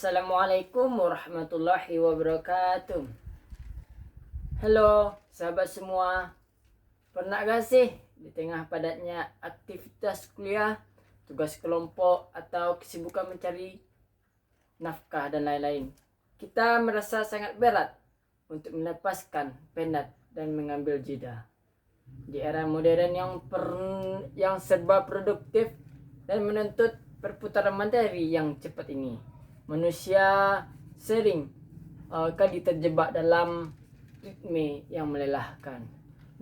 Assalamualaikum warahmatullahi wabarakatuh. Halo sahabat semua. Pernah gak sih di tengah padatnya aktivitas kuliah, tugas kelompok atau kesibukan mencari nafkah dan lain-lain, kita merasa sangat berat untuk melepaskan penat dan mengambil jeda. Di era modern yang serba produktif dan menuntut perputaran materi yang cepat ini, manusia sering kali terjebak dalam ritme yang melelahkan.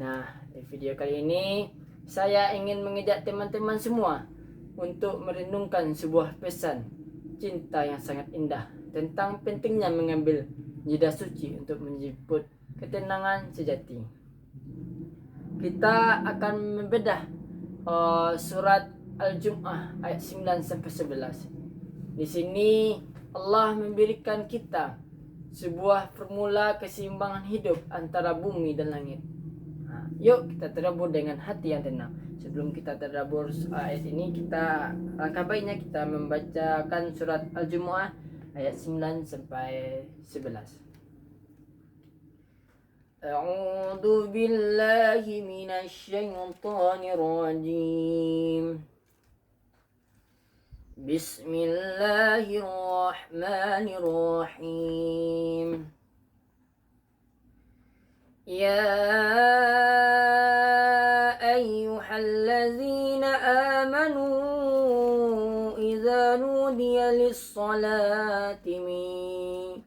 Nah, di video kali ini saya ingin mengajak teman-teman semua untuk merenungkan sebuah pesan cinta yang sangat indah tentang pentingnya mengambil jeda suci untuk menjemput ketenangan sejati. Kita akan membedah surat Al-Jumu'ah ayat 9 sampai 11. Di sini Allah memberikan kita sebuah formula keseimbangan hidup antara bumi dan langit. Yuk kita tadabbur dengan hati yang tenang. Sebelum kita tadabbur ayat ini, langkah baiknya kita membacakan surat Al-Jumu'ah ayat 9 sampai 11. A'udzu billahi minasy syaithanir rajim. Bismillahirrahmanirrahim. Ya ayyuhallazina amanu idza nudiya lis-salati min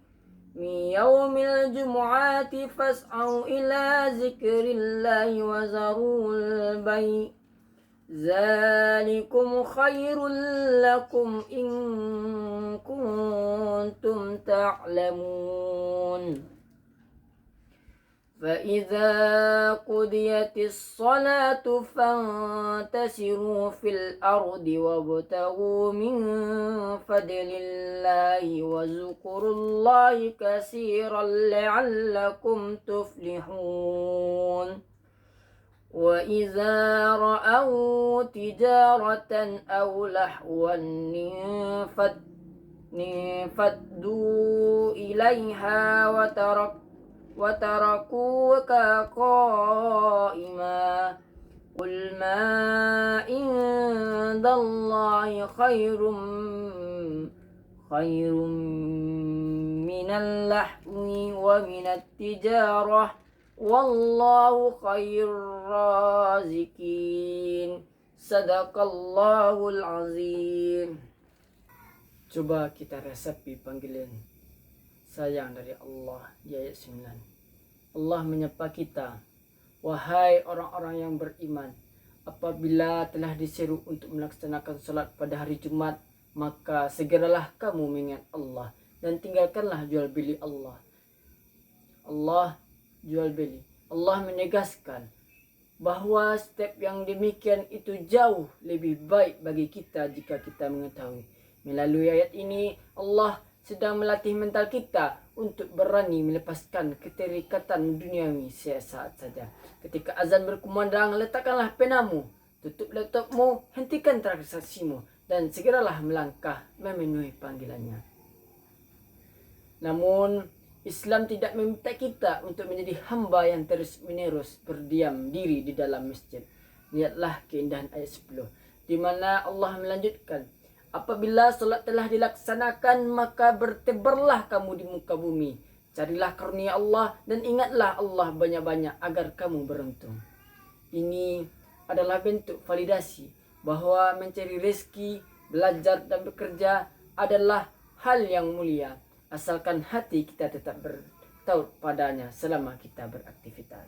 yaumil jumu'ati fas'au ila zikrillahi wa zarul bai' Zalikum khairul lakum in kuntum ta'lamun. فإذا قضيت الصلاة فانتشروا في الأرض وابتغوا من فضل الله واذكروا الله كثيرا لعلكم تفلحون. وإذا رأوا تجارة أو لهوا انفضوا إليها وتركوك قائما قل ما عند الله خير من اللهو ومن التجارة Wallahu khairur razikin. Sadaqallahul azim. Coba kita resapi panggilan sayang dari Allah di ayat 9. Allah menyapa kita, wahai orang-orang yang beriman, apabila telah diseru untuk melaksanakan salat pada hari Jumat, maka segeralah kamu mengingat Allah dan tinggalkanlah jual beli Allah jual beli. Allah menegaskan bahwa setiap yang demikian itu jauh lebih baik bagi kita jika kita mengetahui. Melalui ayat ini Allah sedang melatih mental kita untuk berani melepaskan keterikatan duniawi sesaat saja. Ketika azan berkumandang, letakkanlah penamu, tutup laptopmu, hentikan transaksimu, dan segeralah melangkah memenuhi panggilannya. Namun Islam tidak meminta kita untuk menjadi hamba yang terus-menerus berdiam diri di dalam masjid. Lihatlah keindahan ayat 10, di mana Allah melanjutkan, apabila solat telah dilaksanakan, maka bertebarlah kamu di muka bumi. Carilah karunia Allah dan ingatlah Allah banyak-banyak agar kamu beruntung. Ini adalah bentuk validasi bahwa mencari rezeki, belajar dan bekerja adalah hal yang mulia, asalkan hati kita tetap bertaut padanya selama kita beraktivitas.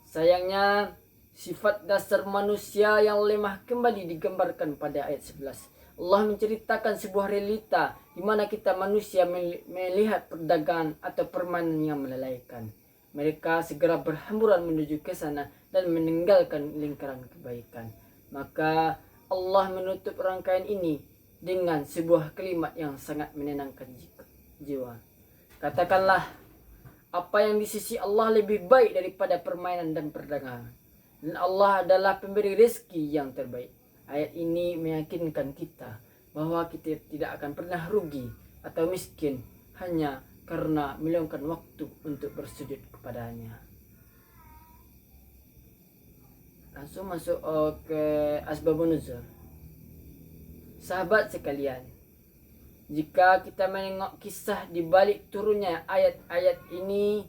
Sayangnya, sifat dasar manusia yang lemah kembali digambarkan pada ayat 11. Allah menceritakan sebuah realita di mana kita manusia melihat perdagangan atau permainan yang melelahkan. Mereka segera berhamburan menuju ke sana dan meninggalkan lingkaran kebaikan. Maka Allah menutup rangkaian ini dengan sebuah kalimat yang sangat menenangkan jiwa. Katakanlah, apa yang di sisi Allah lebih baik daripada permainan dan perdagangan. Dan Allah adalah pemberi rezeki yang terbaik. Ayat ini meyakinkan kita bahwa kita tidak akan pernah rugi atau miskin hanya karena meluangkan waktu untuk bersujud kepadanya. Langsung masuk ke asbabun nuzul. Sahabat sekalian, jika kita menengok kisah di balik turunnya ayat-ayat ini,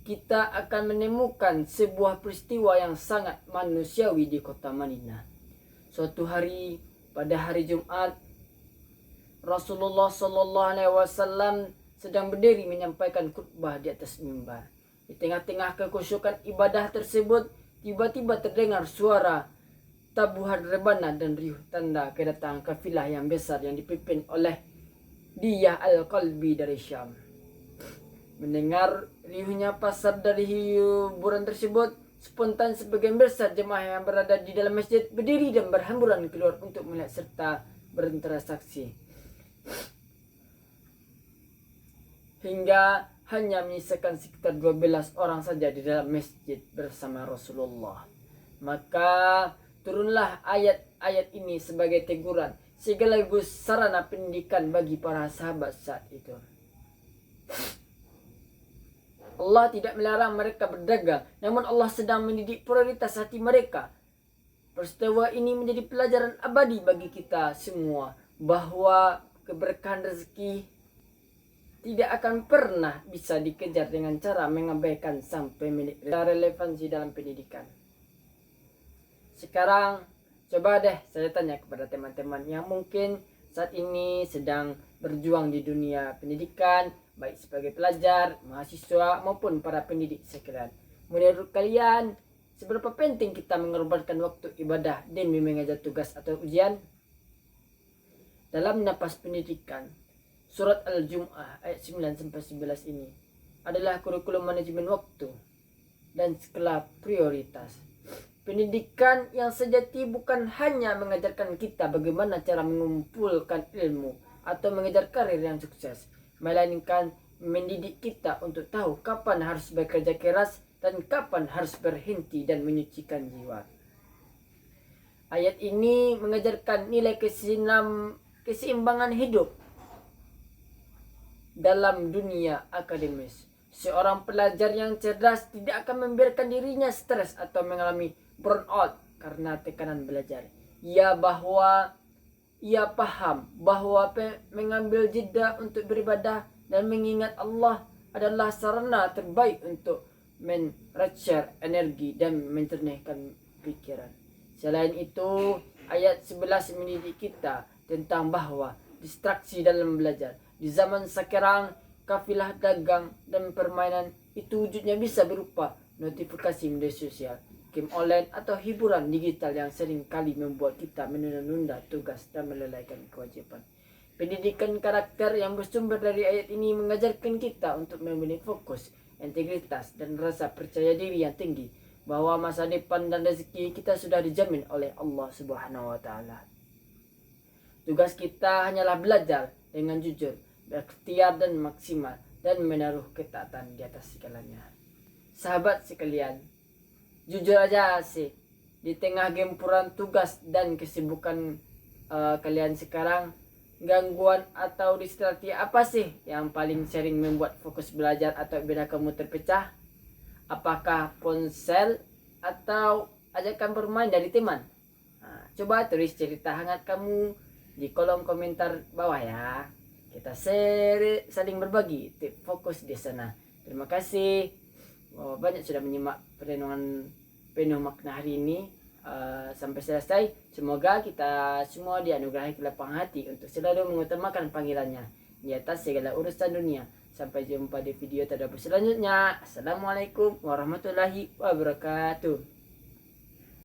kita akan menemukan sebuah peristiwa yang sangat manusiawi di kota Madinah. Suatu hari, pada hari Jumat, Rasulullah SAW sedang berdiri menyampaikan khutbah di atas mimbar. Di tengah-tengah kekhusyukan ibadah tersebut, tiba-tiba terdengar suara tabuhan rebana dan riuh tanda kedatangan kafilah yang besar yang dipimpin oleh Diyah Al-Qalbi dari Syam. Mendengar riuhnya pasar dari hiburan tersebut, spontan sebagian besar jemaah yang berada di dalam masjid berdiri dan berhamburan keluar untuk melihat serta berinteraksi. Hingga hanya menyisakan sekitar 12 orang saja di dalam masjid bersama Rasulullah. Maka turunlah ayat-ayat ini sebagai teguran sekaligus sarana pendidikan bagi para sahabat saat itu. Allah tidak melarang mereka berdagang, namun Allah sedang mendidik prioritas hati mereka. Peristiwa ini menjadi pelajaran abadi bagi kita semua bahwa keberkahan rezeki tidak akan pernah bisa dikejar dengan cara mengabaikan sang pemilik. Relevansi dalam pendidikan. Sekarang coba deh saya tanya kepada teman-teman yang mungkin saat ini sedang berjuang di dunia pendidikan, baik sebagai pelajar, mahasiswa maupun para pendidik sekalian. Menurut kalian, seberapa penting kita mengorbankan waktu ibadah demi mengejar tugas atau ujian? Dalam napas pendidikan, surat Al-Jum'ah ayat 9-11 ini adalah kurikulum manajemen waktu dan skala prioritas. Pendidikan yang sejati bukan hanya mengajarkan kita bagaimana cara mengumpulkan ilmu atau mengejar karir yang sukses, melainkan mendidik kita untuk tahu kapan harus bekerja keras dan kapan harus berhenti dan menyucikan jiwa. Ayat ini mengajarkan nilai keseimbangan hidup dalam dunia akademis. Seorang pelajar yang cerdas tidak akan membiarkan dirinya stres atau mengalami burnout karena tekanan belajar. Ia paham bahwa mengambil jeda untuk beribadah dan mengingat Allah adalah sarana terbaik untuk merecharge energi dan mencernihkan pikiran. Selain itu, ayat 11 mendidik kita tentang bahwa distraksi dalam belajar. Di zaman sekarang, kafilah dagang dan permainan itu wujudnya bisa berupa notifikasi media sosial, game online atau hiburan digital yang sering kali membuat kita menunda-nunda tugas dan melalaikan kewajiban. Pendidikan karakter yang bersumber dari ayat ini mengajarkan kita untuk memiliki fokus, integritas dan rasa percaya diri yang tinggi bahwa masa depan dan rezeki kita sudah dijamin oleh Allah Subhanahu wa taala. Tugas kita hanyalah belajar dengan jujur, berikhtiar dan maksimal, dan menaruh ketaatan di atas segalanya. Sahabat sekalian, jujur aja sih, di tengah gempuran tugas dan kesibukan kalian sekarang, gangguan atau distraksi apa sih yang paling sering membuat fokus belajar atau ibadah kamu terpecah? Apakah ponsel atau ajakan bermain dari teman? Nah, coba tulis cerita hangat kamu di kolom komentar bawah ya. Kita saling berbagi tips fokus di sana. Terima kasih. Banyak sudah menyimak perenungan penuh makna hari ini sampai selesai. Semoga kita semua dianugerahi kelapangan hati untuk selalu mengutamakan panggilannya di atas segala urusan dunia. Sampai jumpa di video terdahulu selanjutnya. Assalamualaikum warahmatullahi wabarakatuh.